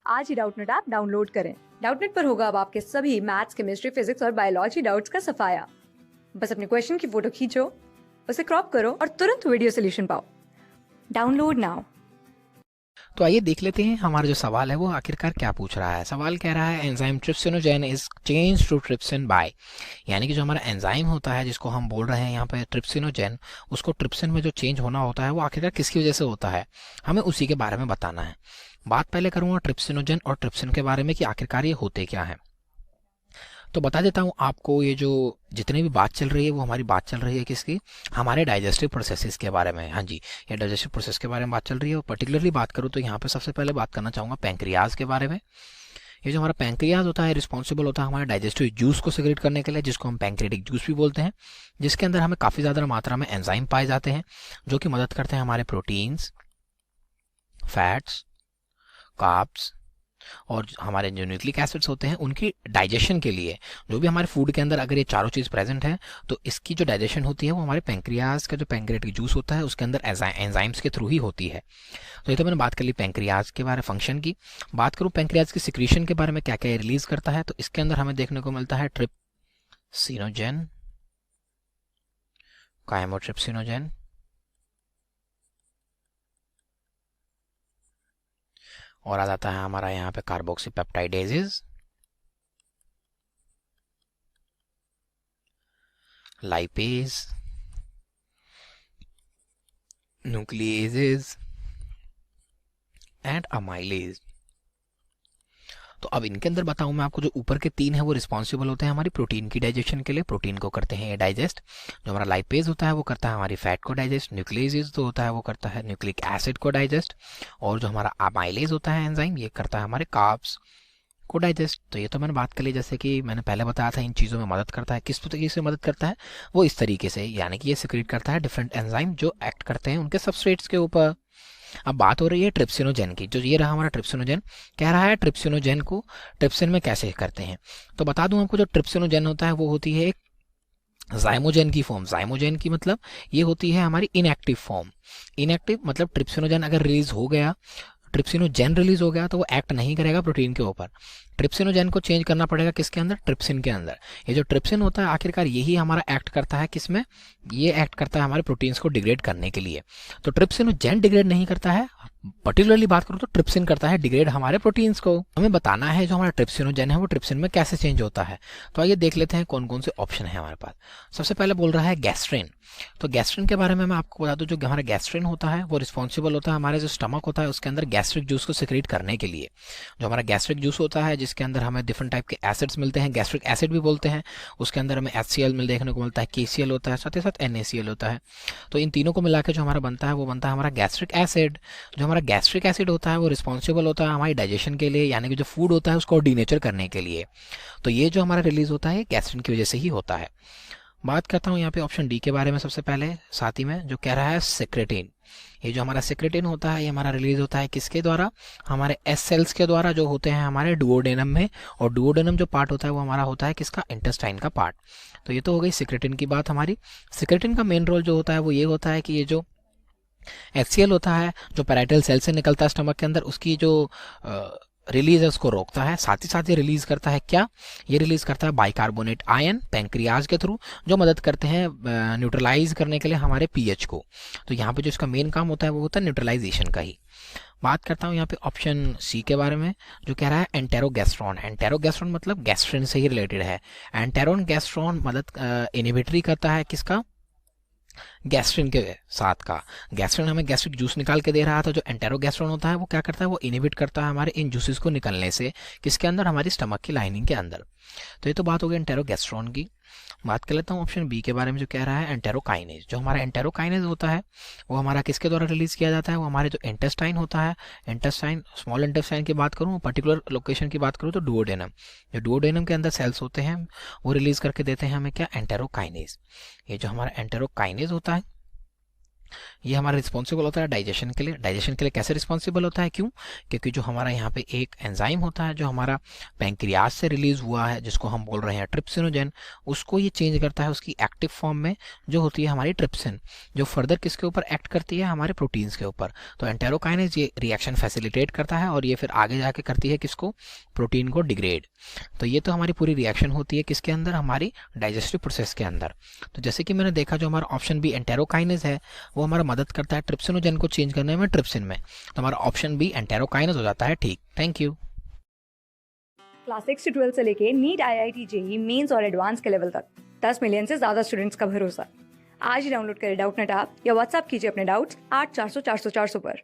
आज ही Doubtnut app download करें। Doubtnut पर होगा अब आपके सभी मैथ्स, केमिस्ट्री, फिजिक्स और बायोलॉजी डाउट्स का सफाया। बस अपने क्वेश्चन की फोटो खींचो, उसे क्रॉप करो और तुरंत वीडियो सोल्यूशन पाओ। Download now. तो आइए देख लेते हैं हमारा जो सवाल है वो आखिरकार क्या पूछ रहा है। सवाल कह रहा है enzyme trypsinogen is change to trypsin by, यानी कि जो हमारा एंजाइम होता है जिसको हम बोल रहे हैं यहाँ पे ट्रिप्सिनोजेन, उसको ट्रिप्सिन में जो चेंज होना होता है वो आखिरकार किसकी वजह से होता है, हमें उसी के बारे में बताना है। बात पहले करूंगा ट्रिप्सिनोजेन और ट्रिप्सिन के बारे में कि आखिरकार ये होते क्या है। तो बता देता हूँ आपको, ये जो जितनी भी बात चल रही है वो हमारी बात चल रही है किसकी, हमारे डाइजेस्टिव प्रोसेसेस के बारे में। हाँ जी, ये डाइजेस्टिव प्रोसेस के बारे में बात चल रही है। और पर्टिकुलरली बात करूँ तो यहाँ पे सबसे पहले बात करना चाहूँगा पैंक्रियाज के बारे में। ये जो हमारा पैंक्रियाज होता है रिस्पॉन्सिबल होता है हमारे डाइजेस्टिव जूस को सिक्रेट करने के लिए, जिसको हम पैंक्रेटिक जूस भी बोलते हैं, जिसके अंदर हमें काफ़ी ज़्यादा मात्रा में एंजाइम पाए जाते हैं जो कि मदद करते हैं हमारे प्रोटीन्स, फैट्स, कार्ब्स और हमारे जो न्यूक्लिक एसिड्स होते हैं उनकी डाइजेशन के लिए। जो भी हमारे फूड के अंदर अगर ये चारों चीज़ प्रेजेंट है तो इसकी जो डाइजेशन होती है वो हमारे पैंक्रियाज का जो पैंक्रियाटिक जूस होता है उसके अंदर एंजाइम्स के थ्रू ही होती है। तो ये तो मैंने बात कर ली पैंक्रियाज के बारे में फंक्शन की। बात करूँ पैंक्रियाज की सिक्रीशन के बारे में, क्या क्या रिलीज करता है, तो इसके अंदर हमें देखने को मिलता है ट्रिप्सिनोजेन, काइमोट्रिप्सिनोजेन, और आ जाता है हमारा यहाँ पे कार्बोक्सीपेप्टाइडेजेस, लाइपेज, न्यूक्लिएजेस एंड अमाइलेज। तो अब इनके अंदर बताऊं मैं आपको, जो ऊपर के तीन है वो रिस्पॉन्सिबल होते हैं हमारी प्रोटीन की डाइजेशन के लिए, प्रोटीन को करते हैं ये डाइजेस्ट। जो हमारा लाइपेज होता है वो करता है हमारी फैट को डाइजेस्ट, न्यूक्लियस तो होता है वो करता है न्यूक्लिक एसिड को डाइजेस्ट, और जो हमारा अमाइलेज होता है एंजाइम ये करता है हमारे कार्ब्स को डाइजेस्ट। तो ये तो मैंने बात कर ली, जैसे कि मैंने पहले बताया था इन चीज़ों में मदद करता है। किस तरीके से मदद करता है, वो इस तरीके से, यानी कि ये सिक्रेट करता है डिफरेंट एंजाइम जो एक्ट करते हैं उनके सबस्ट्रेट्स के ऊपर। अब बात हो रही है ट्रिप्सिनोजेन की। जो ये रहा हमारा ट्रिप्सिनोजेन, कह रहा है ट्रिप्सिनोजेन को ट्रिप्सिन में कैसे करते हैं। तो बता दूं आपको, जो ट्रिप्सिनोजेन होता है वो होती है एक जाइमोजेन की फॉर्म। जाइमोजेन की मतलब ये होती है हमारी इनएक्टिव फॉर्म। इनएक्टिव मतलब ट्रिप्सिनोजेन अगर रिलीज हो गया, ट्रिप्सिनोजेन रिलीज हो गया तो वो एक्ट नहीं करेगा प्रोटीन के ऊपर। ट्रिप्सिनोजेन को चेंज करना पड़ेगा किसके अंदर, ट्रिप्सिन के अंदर। ये जो ट्रिप्सिन होता है आखिरकार यही हमारा एक्ट करता है किसमें, ये एक्ट करता है हमारे प्रोटीन्स को डिग्रेड करने के लिए। तो ट्रिप्सिनोजेन डिग्रेड नहीं करता है, पर्टिकुलरली बात करूं तो ट्रिप्सिन करता है डिग्रेड हमारे प्रोटीन्स को। हमें बताना है जो हमारा ट्रिप्सिनोजेन है वो ट्रिप्सिन में कैसे चेंज होता है। तो आइए देख लेते हैं कौन कौन से ऑप्शन है हमारे पास। सबसे पहले बोल रहा है गैस्ट्रिन। तो गैस्ट्रिन के बारे में मैं आपको बता दूं, जो हमारा गैस्ट्रिन होता है वो रिस्पॉन्सिबल होता है हमारे जो स्टमक होता है उसके अंदर गैस्ट्रिक जूस को सिक्रेट करने के लिए। जो हमारा गैस्ट्रिक जूस होता है जिसके अंदर हमें डिफरेंट टाइप के एसिड्स मिलते हैं, गैस्ट्रिक एसिड भी बोलते हैं, उसके अंदर हमें HCl मिल देखने को मिलता है, KCl होता है, साथ ही साथ NaCl होता है। तो इन तीनों को मिला के जो हमारा बनता है वो बनता है हमारा गैस्ट्रिक एसिड। जो हमारा गैस्ट्रिक एसिड होता है वो रिस्पॉन्सिबल होता है हमारी डाइजेशन के लिए, यानी कि जो फूड होता है उसको डीनेचर करने के लिए। तो ये जो हमारा रिलीज होता है गैस्ट्रिन की वजह से ही होता है। बात करता हूँ यहाँ पे ऑप्शन डी के बारे में सबसे पहले, साथ ही में जो कह रहा है सिक्रेटिन। ये जो हमारा सिक्रेटिन होता है ये हमारा रिलीज होता है किसके द्वारा, हमारे एस सेल्स के द्वारा जो होते हैं हमारे डुओडेनम में। और डुओडेनम जो पार्ट होता है वो हमारा होता है किसका, इंटेस्टाइन का पार्ट। तो ये तो हो गई सिक्रेटिन की बात हमारी। सिक्रेटिन का मेन रोल जो होता है वो ये होता है कि ये जो HCl होता है जो पैराइटल सेल से निकलता है स्टमक के अंदर, उसकी जो रिलीज है उसको रोकता है। साथ ही साथ ये रिलीज करता है क्या, ये रिलीज करता है बाइकार्बोनेट आयन पैंक्रियाज के थ्रू, जो मदद करते हैं न्यूट्रलाइज करने के लिए हमारे पीएच को। तो यहाँ पे जो इसका मेन काम होता है वो होता है न्यूट्रलाइजेशन का ही। बात करता हूँ यहाँ पे ऑप्शन सी के बारे में, जो कह रहा है एंटेरोगैस्ट्रॉन। एंटेरोगैस्ट्रॉन मतलब गैस्ट्रिन से ही रिलेटेड है। एंटेरोन गैस्ट्रॉन मदद इनिबिटरी करता है किसका, गैस्ट्रिन के साथ का। गैस्ट्रिन हमें गैस्ट्रिक जूस निकाल के दे रहा था, जो एंटेरोगैस्ट्रॉन होता है वो क्या करता है, वो इनिबिट करता है हमारे इन जूसेस को निकलने से किसके अंदर, हमारी स्टमक की लाइनिंग के अंदर। तो ये तो बात हो गई एंटेरोगैस्ट्रॉन की। बात कर लेता हूँ ऑप्शन बी के बारे में, जो कह रहा है एंटेरोकाइनेज। जो हमारा एंटेरोकाइनेज होता है वो हमारा किसके द्वारा रिलीज किया जाता है, वो हमारे जो इंटेस्टाइन होता है, इंटेस्टाइन, स्मॉल इंटेस्टाइन की बात करूँ, पर्टिकुलर लोकेशन की बात करूँ तो डुओडेनम। जो डुओडेनम के अंदर सेल्स होते हैं वो रिलीज करके देते हैं हमें क्या, एंटेरोकाइनेज। ये जो हमारा एंटेरोकाइनेज होता है ये हमारा रिस्पॉन्सिबल होता है डाइजेशन के लिए। डाइजेशन के लिए कैसे रिस्पॉन्सिबल होता है, क्यों? क्योंकि जो हमारा यहाँ पे एक एंजाइम होता है जो हमारा पैंक्रियाज से रिलीज हुआ है, जिसको हम बोल रहे हैं ट्रिप्सिनोजन, उसको ये चेंज करता है उसकी एक्टिव फॉर्म में, जो होती है हमारी ट्रिप्सिन, जो फर्दर किसके ऊपर एक्ट करती है, हमारे प्रोटीन्स के ऊपर। तो एंटेरोकाइनेज ये रिएक्शन फैसिलिटेट करता है और ये फिर आगे जाके करती है किसको, प्रोटीन को डिग्रेड। तो ये तो हमारी पूरी रिएक्शन होती है किसके अंदर, हमारी डाइजेस्टिव प्रोसेस के अंदर। तो जैसे कि मैंने देखा जो हमारा ऑप्शन बी एंटेरोकाइनेज है वो हमारा मदद करता है ट्रिप्सिनोजन को चेंज करने में ट्रिप्सिन में, तो हमारा ऑप्शन बी एंटेरोकाइनेज हो जाता है। ठीक, थैंक यू। क्लास 6 से 12 से लेके नीट, IIT, जेईई मेंस और एडवांस के लेवल तक 10 मिलियन से ज्यादा स्टूडेंट्स का भरोसा। आज ही डाउनलोड करें डाउटनेट ऐप या व्हाट्सएप कीजिए अपने डाउट्स 8400 400 400 पर।